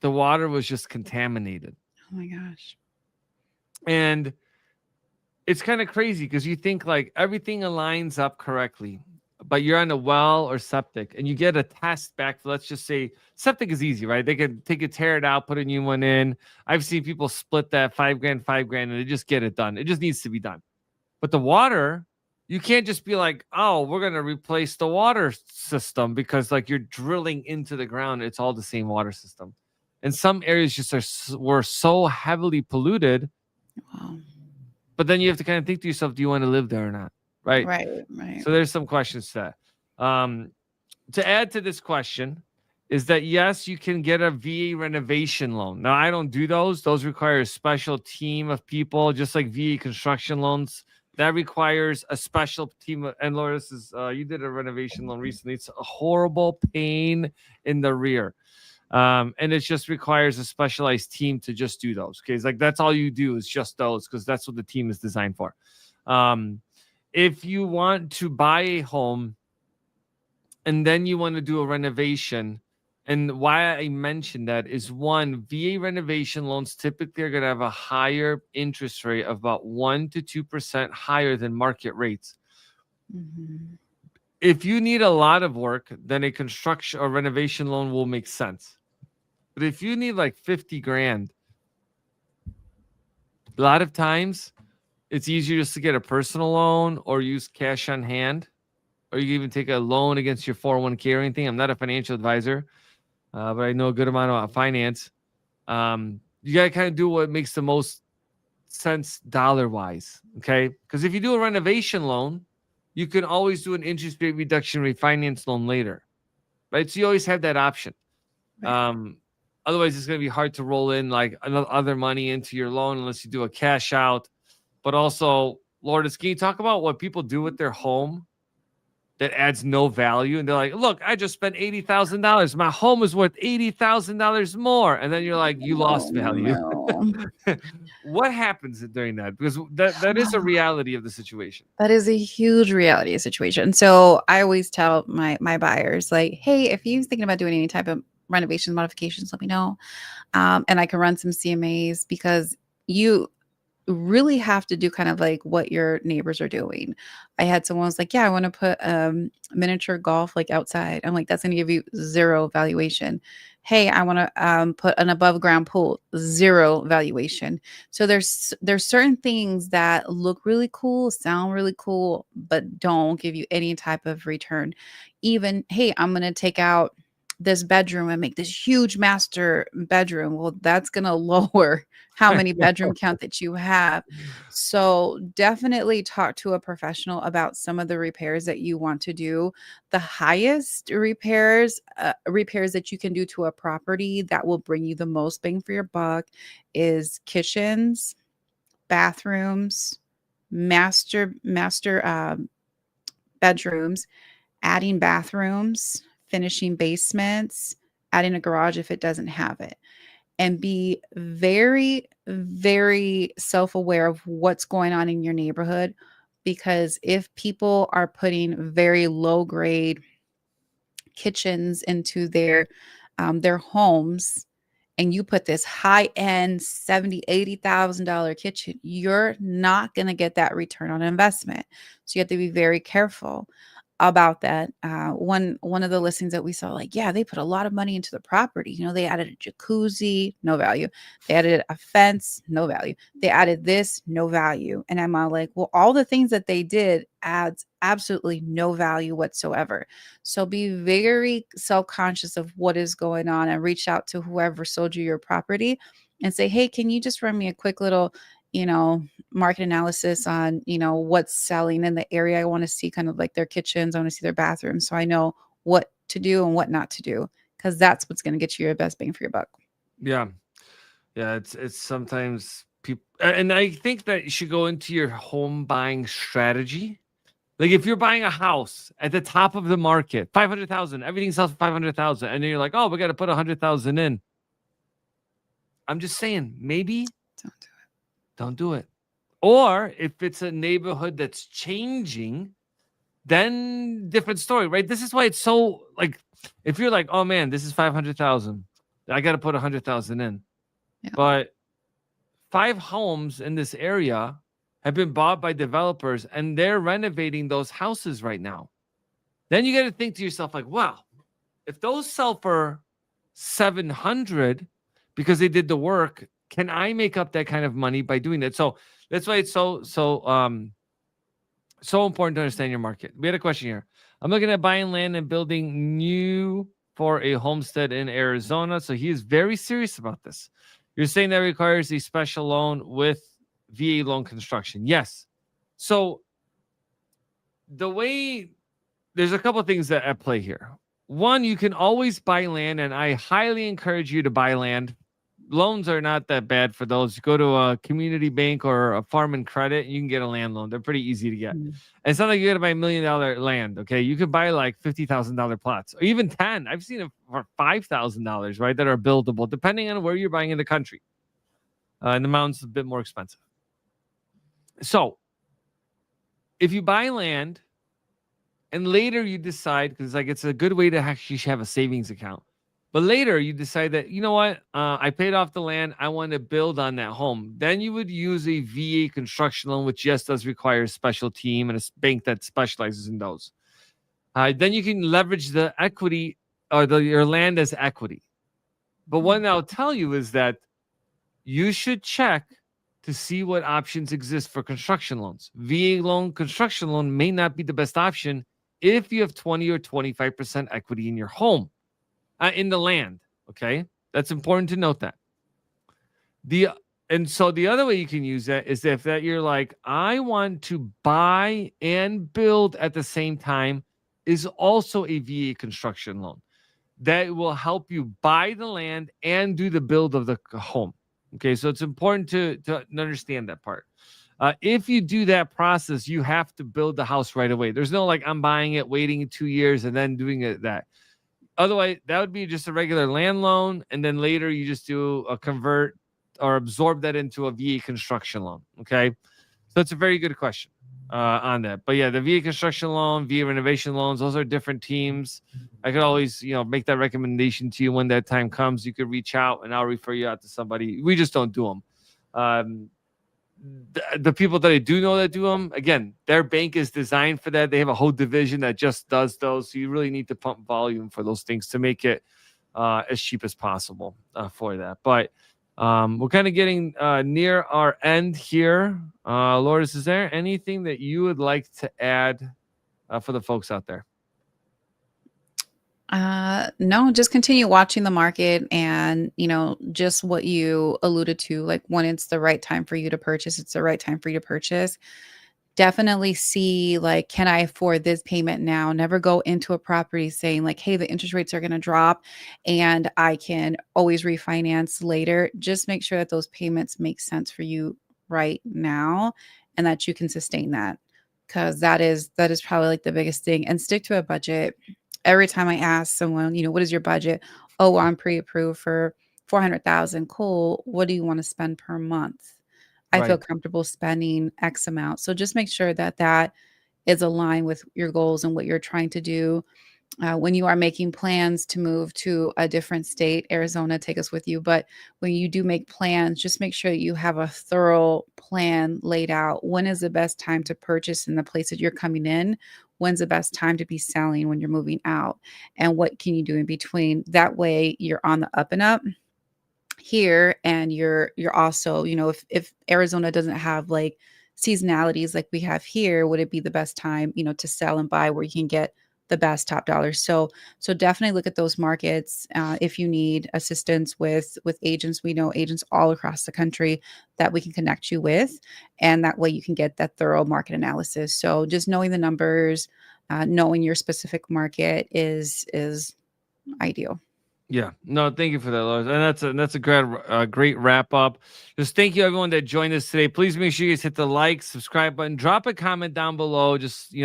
Speaker 1: The water was just contaminated.
Speaker 2: Oh my gosh.
Speaker 1: And it's kind of crazy because you think like everything aligns up correctly, but you're on a well or septic and you get a test back. Let's just say septic is easy, right? They can take it, tear it out, put a new one in. I've seen people split that $5,000, $5,000, and they just get it done. It just needs to be done. But the water, You can't just be like, oh, we're gonna replace the water system because like you're drilling into the ground. It's all the same water system. And some areas just were so heavily polluted.
Speaker 2: Wow.
Speaker 1: But then you have to kind of think to yourself, do you want to live there or not? Right.
Speaker 2: Right, right.
Speaker 1: So there's some questions to that. To add to this question is that yes, you can get a VA renovation loan. Now, I don't do those. Those require a special team of people, just like VA construction loans. That requires a special team. And Lourdes, you did a renovation loan recently. It's a horrible pain in the rear. And it just requires a specialized team to just do those. Okay, it's like that's all you do is just those because that's what the team is designed for. If you want to buy a home and then you want to do a renovation, and why I mentioned that is one, VA renovation loans typically are going to have a higher interest rate of about 1 to 2% higher than market rates.
Speaker 2: Mhm.
Speaker 1: If you need a lot of work, then a construction or renovation loan will make sense. But if you need like 50 grand, a lot of times it's easier just to get a personal loan or use cash on hand, or you can even take a loan against your 401k or anything. I'm not a financial advisor, but I know a good amount about finance. You got to kind of do what makes the most sense dollar wise. Okay. Because if you do a renovation loan, you can always do an interest rate reduction refinance loan later. Right. So you always have that option.
Speaker 2: Right.
Speaker 1: Um, Otherwise, it's going to be hard to roll in like another other money into your loan unless you do a cash out. But also, Lourdes, can you talk about what people do with their home that adds no value? And they're like, look, I just spent $80,000. My home is worth $80,000 more. And then you're like, you
Speaker 2: Oh,
Speaker 1: lost value.
Speaker 2: no.
Speaker 1: What happens during that? Because that is a reality of the situation.
Speaker 2: That is a huge reality situation. So I always tell my buyers, like, hey, if you're thinking about doing any type of renovations, modifications, let me know. And I can run some CMAs because you really have to do kind of like what your neighbors are doing. I had someone was like, "Yeah, I want to put miniature golf like outside." I'm like, "That's going to give you zero valuation." Hey, I want to put an above ground pool, zero valuation. So there's certain things that look really cool, sound really cool, but don't give you any type of return. Even, hey, I'm going to take out this bedroom and make this huge master bedroom. Well, that's going to lower how
Speaker 1: I
Speaker 2: many bedroom
Speaker 1: know.
Speaker 2: count that you have. So definitely talk to a professional about some of the repairs that you want to do. The highest repairs that you can do to a property that will bring you the most bang for your buck is kitchens, bathrooms, master bedrooms, adding bathrooms, finishing basements, adding a garage if it doesn't have it, and be very, very self aware of what's going on in your neighborhood. Because if people are putting very low grade kitchens into their homes, and you put this high end 70, $80,000 kitchen, you're not going to get that return on investment. So you have to be very careful about that. One of the listings that we saw, like, yeah, they put a lot of money into the property. They added a jacuzzi, no value. They added a fence, no value. They added this, no value. And I'm all like, well, all the things that they did adds absolutely no value whatsoever. So be very self-conscious of what is going on and reach out to whoever sold you your property and say, hey, can you just run me a quick little, you know, market analysis on, what's selling in the area. I want to see kind of like their kitchens. I want to see their bathrooms. So I know what to do and what not to do, because that's what's going to get you your best bang for your buck.
Speaker 1: Yeah. Yeah. It's sometimes people, and I think that you should go into your home buying strategy. Like if you're buying a house at the top of the market, 500,000, everything sells for 500,000. And then you're like, oh, we got to put 100,000 in. I'm just saying, maybe
Speaker 2: Don't do
Speaker 1: don't do it. Or if it's a neighborhood that's changing, then different story, right? This is why it's so like, if you're like, oh man, this is 500,000, I got to put 100,000 in.
Speaker 2: it.
Speaker 1: But 5 homes in this area have been bought by developers and they're renovating those houses right now. Then you got to think to yourself, like, wow, if those sell for 700 because they did the work, can I make up that kind of money by doing that? So that's why it's so So important to understand your market. We had a question here. I'm looking at buying land and building new for a homestead in Arizona. So he is very serious about this. You're saying that requires a special loan with VA loan construction. Yes. So the way there's a couple of things that at play here. One, you can always buy land, and I highly encourage you to buy land. Loans are not that bad for those. You go to a community bank or a farm and credit, and you can get a land loan. They're pretty easy to get.
Speaker 2: Mhm.
Speaker 1: And it's not like you got to buy $1 million land. Okay, you could buy like $50,000 plots, or even 10. I've seen it for $5,000, right? That are buildable, depending on where you're buying in the country. And the mountain's a bit more expensive. So, if you buy land and later you decide, because like it's a good way to actually have a savings account, but later you decide that, you know what, I paid off the land, I want to build on that home, then you would use a VA construction loan, which just does require a special team and a bank that specializes in those. Then you can leverage the equity or your land as equity. But what I'll tell you is that you should check to see what options exist for construction loans. VA loan, construction loan may not be the best option if you have 20 or 25% equity in your home, in the land. Okay. That's important to note that. And so the other way you can use that is if that you're like, I want to buy and build at the same time, is also a VA construction loan that will help you buy the land and do the build of the home. Okay, so it's important to understand that part. If you do that process, you have to build the house right away. There's no like I'm buying it, waiting 2 years, and then doing it that. Otherwise, that would be just a regular land loan, and then later you just do a convert or absorb that into a VA construction loan. Okay, so it's a very good question on that. But yeah, the VA construction loan, VA renovation loans, those are different teams. I could always, make that recommendation to you when that time comes. You could reach out and I'll refer you out to somebody. We just don't do them. The people that I do know that do them, again, their bank is designed for that. They have a whole division that just does those. So you really need to pump volume for those things to make it as cheap as possible for that. But we're kind of getting near our end here. Lourdes, is there anything that you would like to add for the folks out there?
Speaker 2: No, just continue watching the market and, just what you alluded to, like when it's the right time for you to purchase, it's the right time for you to purchase. Definitely see, like, can I afford this payment now? Never go into a property saying like, hey, the interest rates are going to drop and I can always refinance later. Just make sure that those payments make sense for you right now and that you can sustain that. Cause that is probably like the biggest thing. And stick to a budget. Every time I ask someone, what is your budget? Oh, well, I'm pre-approved for 400,000. Cool. What do you want to spend per month? I feel
Speaker 1: Right.
Speaker 2: comfortable spending X amount. So just make sure that that is aligned with your goals and what you're trying to do. When you are making plans to move to a different state, Arizona, take us with you. But when you do make plans, just make sure you have a thorough plan laid out. When is the best time to purchase in the place that you're coming in? When's the best time to be selling when you're moving out? And what can you do in between? That way you're on the up and up here, and you're also, if Arizona doesn't have like seasonalities like we have here, would it be the best time, to sell and buy where you can get the best top dollars? So definitely look at those markets. If you need assistance with agents, we know agents all across the country that we can connect you with, and that way you can get that thorough market analysis. So just knowing the numbers, knowing your specific market is ideal.
Speaker 1: Yeah, no, thank you for that, Lois. And that's a great wrap up. Just thank you everyone that joined us today. Please make sure you guys hit the like, subscribe button, drop a comment down below. Just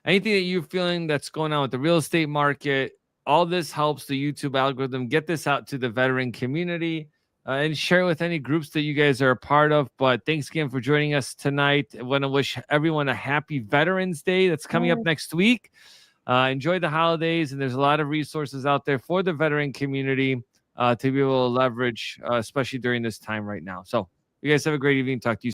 Speaker 1: anything that you're feeling that's going on with the real estate market. All this helps the YouTube algorithm get this out to the veteran community and share with any groups that you guys are a part of. But thanks again for joining us tonight. I want to wish everyone a happy Veterans Day that's coming up next week. Enjoy the holidays, and there's a lot of resources out there for the veteran community to be able to leverage, especially during this time right now. So you guys have a great evening. Talk to you soon.